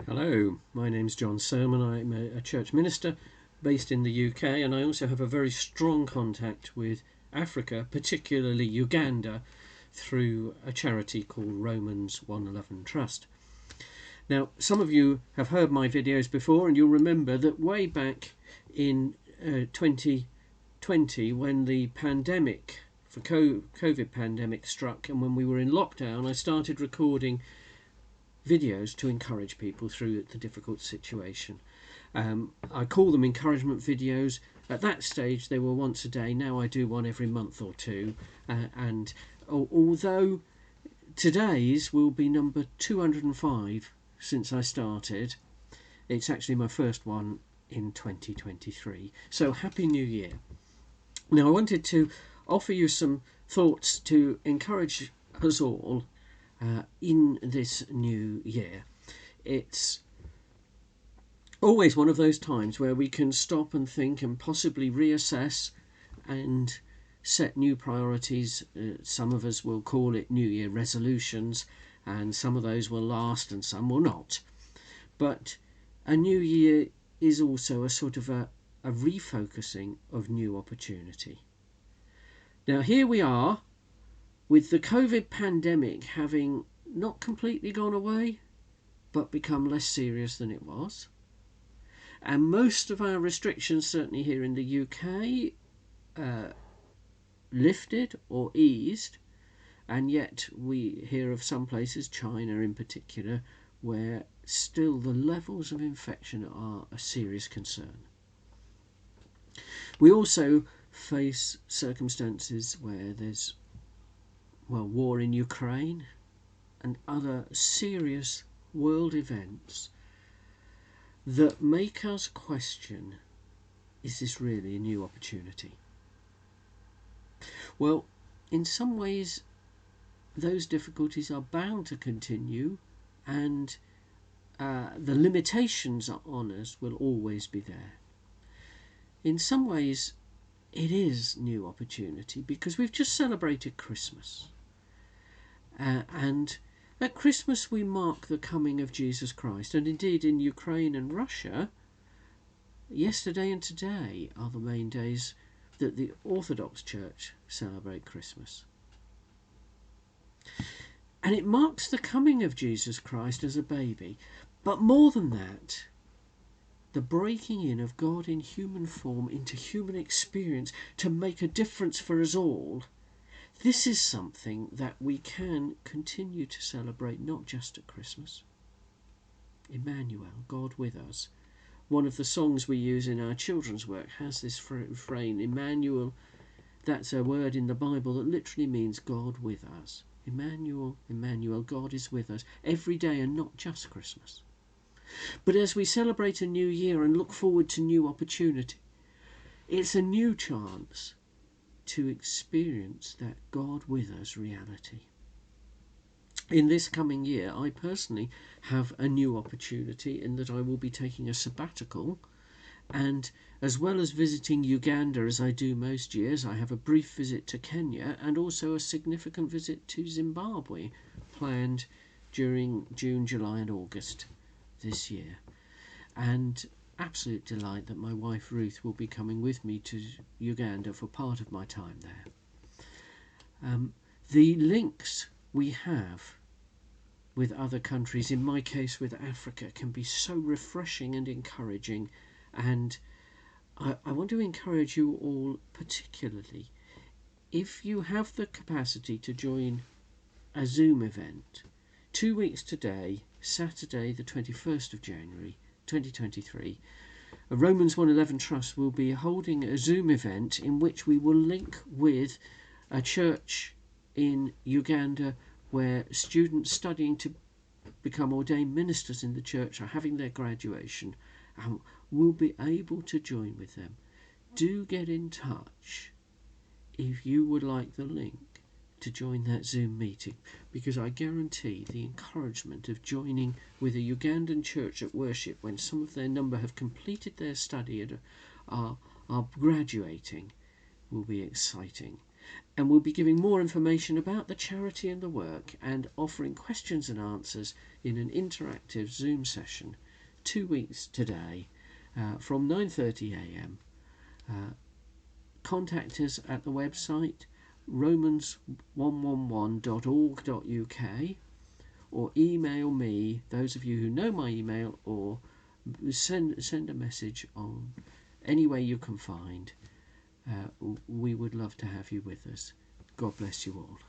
Hello, my name's John Sermon. I'm a church minister based in the UK, and I also have a very strong contact with Africa, particularly Uganda, through a charity called Romans 111 Trust. Now, some of you have heard my videos before, and you'll remember that way back in 2020, when the pandemic, the COVID pandemic struck, and when we were in lockdown, I started recording videos to encourage people through the difficult situation. I call them encouragement videos. At that stage they were once a day. Now I do one every month or two, and although today's will be number 205 since I started, it's actually my first one in 2023. So Happy New Year. Now I wanted to offer you some thoughts to encourage us all in this new year. It's always one of those times where we can stop and think and possibly reassess and set new priorities. Some of us will call it New Year resolutions, and some of those will last and some will not. But a new year is also a sort of a refocusing of new opportunity. Now here we are, with the COVID pandemic having not completely gone away, but become less serious than it was. And most of our restrictions, certainly here in the UK, lifted or eased. And yet we hear of some places, China in particular, where still the levels of infection are a serious concern. We also face circumstances where there's war in Ukraine and other serious world events that make us question, is this really a new opportunity? Well, in some ways those difficulties are bound to continue, and the limitations on us will always be there. In some ways it is new opportunity because we've just celebrated Christmas. And at Christmas we mark the coming of Jesus Christ, and indeed in Ukraine and Russia, yesterday and today are the main days that the Orthodox Church celebrate Christmas. And it marks the coming of Jesus Christ as a baby, but more than that, the breaking in of God in human form into human experience to make a difference for us all. This is something that we can continue to celebrate, not just at Christmas. Emmanuel, God with us. One of the songs we use in our children's work has this refrain, Emmanuel. That's a word in the Bible that literally means God with us. Emmanuel, Emmanuel, God is with us every day, and not just Christmas. But as we celebrate a new year and look forward to new opportunity, it's a new chance to experience that God with us reality. In this coming year, I personally have a new opportunity in that I will be taking a sabbatical, and as well as visiting Uganda as I do most years, I have a brief visit to Kenya and also a significant visit to Zimbabwe planned during June, July and August this year. And absolute delight that my wife Ruth will be coming with me to Uganda for part of my time there. The links we have with other countries, in my case with Africa, can be so refreshing and encouraging, and I want to encourage you all particularly, if you have the capacity to join a Zoom event 2 weeks today, Saturday the 21st of January 2023, Romans 111 Trust will be holding a Zoom event in which we will link with a church in Uganda where students studying to become ordained ministers in the church are having their graduation, and will be able to join with them. Do get in touch if you would like the link to join that Zoom meeting, because I guarantee the encouragement of joining with a Ugandan church at worship when some of their number have completed their study and are graduating will be exciting. And we'll be giving more information about the charity and the work, and offering questions and answers in an interactive Zoom session 2 weeks today from 9:30 a.m. Contact us at the website romans111.org.uk, or email me, those of you who know my email, or send a message on any way you can find. We would love to have you with us. God bless you all.